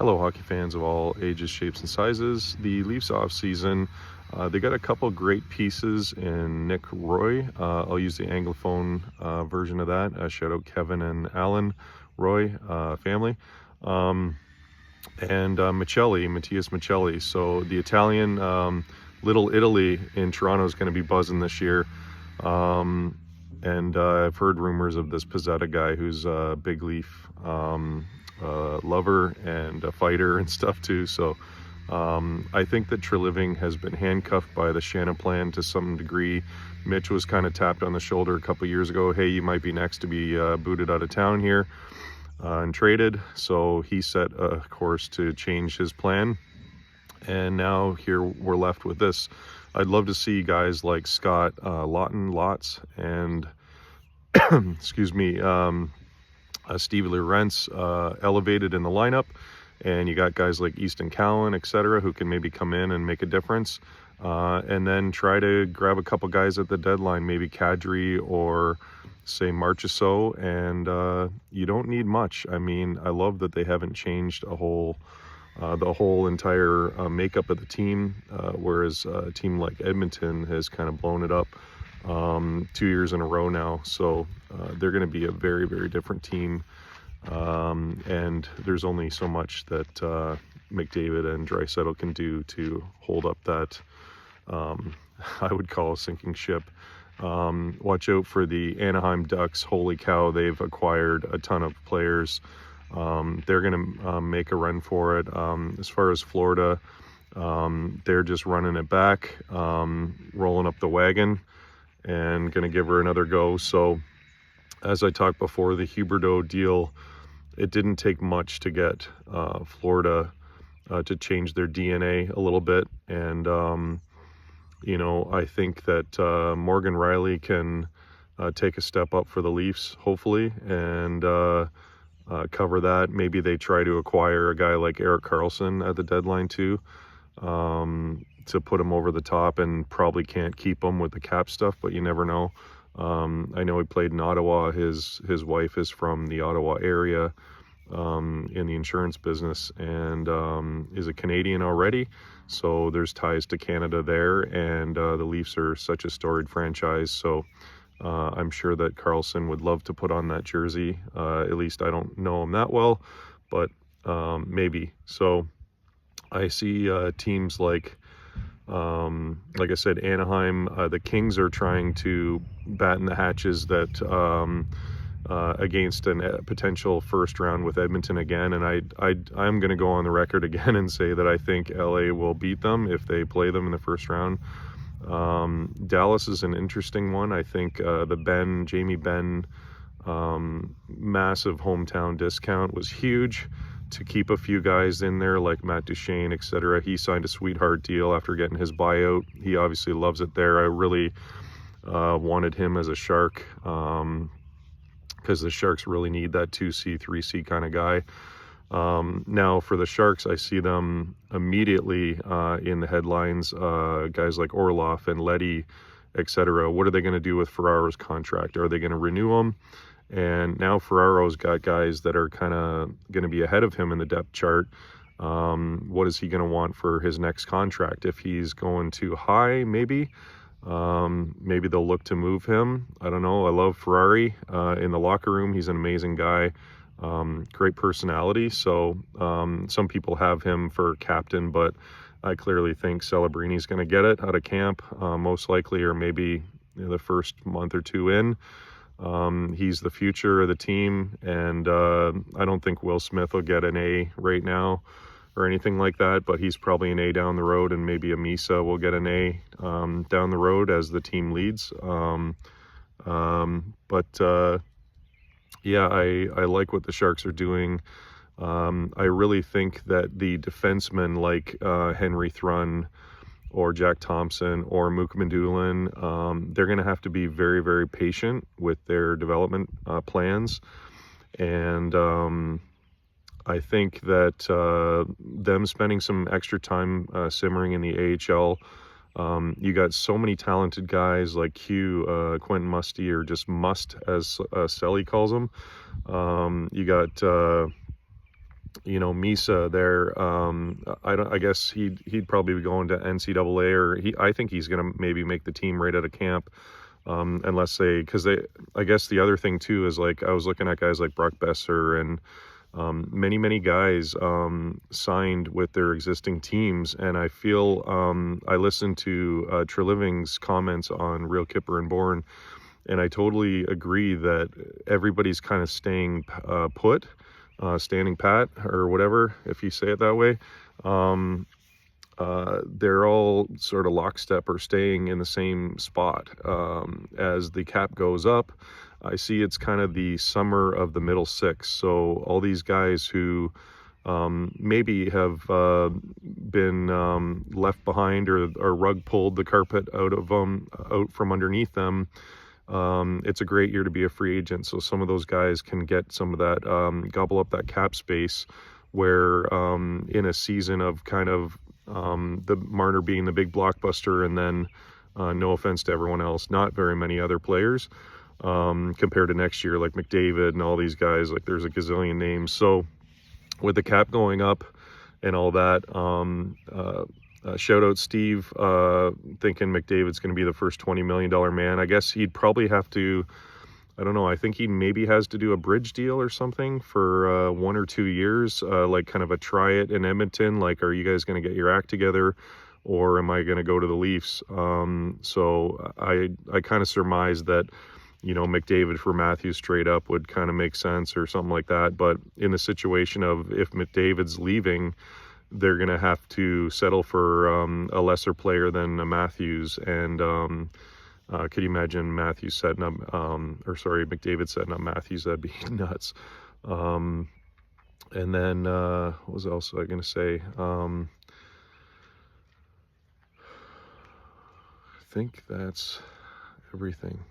Hello, hockey fans of all ages, shapes, and sizes. The Leafs offseason, they got a couple great pieces in Nic Roy. I'll use the Anglophone version of that. Shout out Kevin and Alan Roy family. And Maccielli. So the Italian Little Italy in Toronto is going to be buzzing this year. And I've heard rumors of this Pizzetta guy who's a big Leaf lover and a fighter and stuff too. So I think that Treliving has been handcuffed by the Shanaplan to some degree. Mitch was kind of tapped on the shoulder a couple years ago. Hey, you might be next to be booted out of town here and traded. So he set a course to change his plan. And now here we're left with this. I'd love to see guys like Scott Lots and excuse me, Stevie Lorentz elevated in the lineup, and you got guys like Easton Cowan, etc., who can maybe come in and make a difference, and then try to grab a couple guys at the deadline, maybe Kadri or say Marchessault, and you don't need much. I mean, I love that they haven't changed the whole entire makeup of the team, whereas a team like Edmonton has kind of blown it up 2 years in a row now. So they're going to be a very, very different team, and there's only so much that McDavid and Draisaitl can do to hold up that I would call a sinking ship. Watch out for the Anaheim Ducks. Holy cow, they've acquired a ton of players. They're going to make a run for it. As far as Florida, they're just running it back, rolling up the wagon, and going to give her another go. So as I talked before, the Huberdeau deal, it didn't take much to get Florida to change their DNA a little bit. And, I think that Morgan Riley can take a step up for the Leafs, hopefully, and cover that. Maybe they try to acquire a guy like Erik Karlsson at the deadline too, to put him over the top, and probably can't keep him with the cap stuff, but you never know. I know he played in Ottawa. His wife is from the Ottawa area, in the insurance business, and is a Canadian already. So there's ties to Canada there, and the Leafs are such a storied franchise. So I'm sure that Karlsson would love to put on that jersey. At least I don't know him that well, but maybe. So I see teams like I said, Anaheim. The Kings are trying to batten the hatches that against a potential first round with Edmonton again. And I'm going to go on the record again and say that I think LA will beat them if they play them in the first round. Dallas is an interesting one. I think the Jamie Benn massive hometown discount was huge to keep a few guys in there like Matt Duchene, etc. He signed a sweetheart deal after getting his buyout. He obviously loves it there. I really wanted him as a Shark, because the Sharks really need that 2C, 3C kind of guy. Now for the Sharks, I see them immediately in the headlines, guys like Orlov and Leddy, etc. What are they going to do with Ferraro's contract? Are they going to renew him? And now Ferraro's got guys that are kind of going to be ahead of him in the depth chart. What is he going to want for his next contract? If he's going too high, maybe they'll look to move him. I don't know. I love Ferrari in the locker room. He's an amazing guy. Great personality. So some people have him for captain, but I clearly think Celebrini's going to get it out of camp, most likely, or maybe the first month or two in. He's the future of the team, and I don't think Will Smith will get an A right now or anything like that, but he's probably an A down the road, and maybe Amisa will get an A down the road as the team leads. Yeah, I like what the Sharks are doing. I really think that the defensemen like Henry Thrun or Jack Thompson or Mook Mandulin, they're going to have to be very, very patient with their development plans. And I think that them spending some extra time simmering in the AHL, you got so many talented guys like Quentin Musty, or just Must, as Selly calls him. You got Misa there. I guess he'd probably be going to NCAA, or I think he's gonna maybe make the team right out of camp, unless because I guess the other thing too is, like, I was looking at guys like Brock Besser and many guys signed with their existing teams, and I feel I listened to Treliving's comments on Real Kipper and Bourne, and I totally agree that everybody's kind of staying put. Standing pat, or whatever, if you say it that way. They're all sort of lockstep or staying in the same spot. As the cap goes up, I see it's kind of the summer of the middle six. So all these guys who maybe have been left behind, or rug pulled the carpet out from underneath them. It's a great year to be a free agent, so some of those guys can get some of that, gobble up that cap space, where in a season of kind of the Marner being the big blockbuster, and then no offense to everyone else, not very many other players compared to next year, like McDavid and all these guys, like there's a gazillion names. So with the cap going up and all that, shout out Steve, thinking McDavid's going to be the first $20 million man. I guess he'd probably have to, I don't know, I think he maybe has to do a bridge deal or something for 1 or 2 years, like kind of a try it in Edmonton. Like, are you guys going to get your act together, or am I going to go to the Leafs? So I kind of surmise that, McDavid for Matthews straight up would kind of make sense, or something like that. But in the situation of if McDavid's leaving, they're going to have to settle for a lesser player than Matthews. And could you imagine Matthews setting up, McDavid setting up Matthews? That'd be nuts. And then what was else I going to say? I think that's everything.